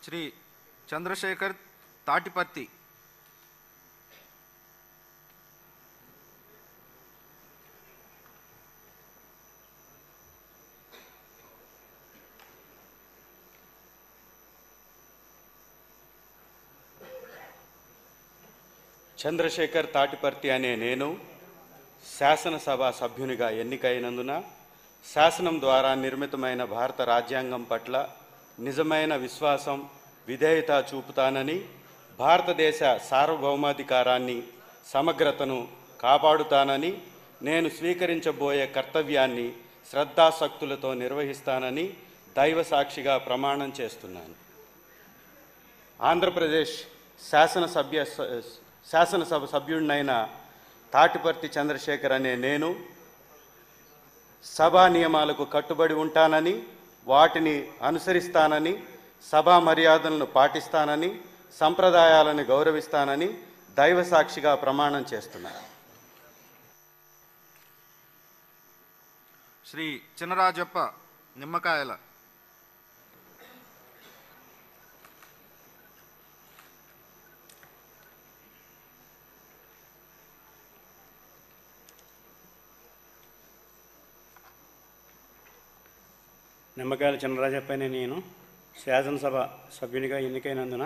శ్రీ చంద్రశేఖర్ తాటిపర్తి. చంద్రశేఖర్ తాటిపర్తి అనే నేను శాసనసభ సభ్యునిగా ఎన్నికైనందున శాసనం ద్వారా నిర్మితమైన భారత రాజ్యాంగం పట్ల నిజమైన విశ్వాసం, విధేయత చూపుతానని, భారతదేశ సార్వభౌమాధికారాన్ని, సమగ్రతను కాపాడుతానని, నేను స్వీకరించబోయే కర్తవ్యాన్ని శ్రద్ధాసక్తులతో నిర్వహిస్తానని దైవ సాక్షిగా ప్రమాణం చేస్తున్నాను. ఆంధ్రప్రదేశ్ శాసనసభ సభ్యుడినైన తాటిపర్తి చంద్రశేఖర్ అనే నేను సభా నియమాలకు కట్టుబడి ఉంటానని, వాటిని అనుసరిస్తానని, సభా మర్యాదలను పాటిస్తానని, సంప్రదాయాలను గౌరవిస్తానని దైవ సాక్షిగా ప్రమాణం చేస్తున్నాను. శ్రీ చినరాజప్ప నిమ్మకాయల. నిమ్మకాయల చినరాజప్ప అనే నేను శాసనసభ సభ్యునిగా ఎన్నికైనందున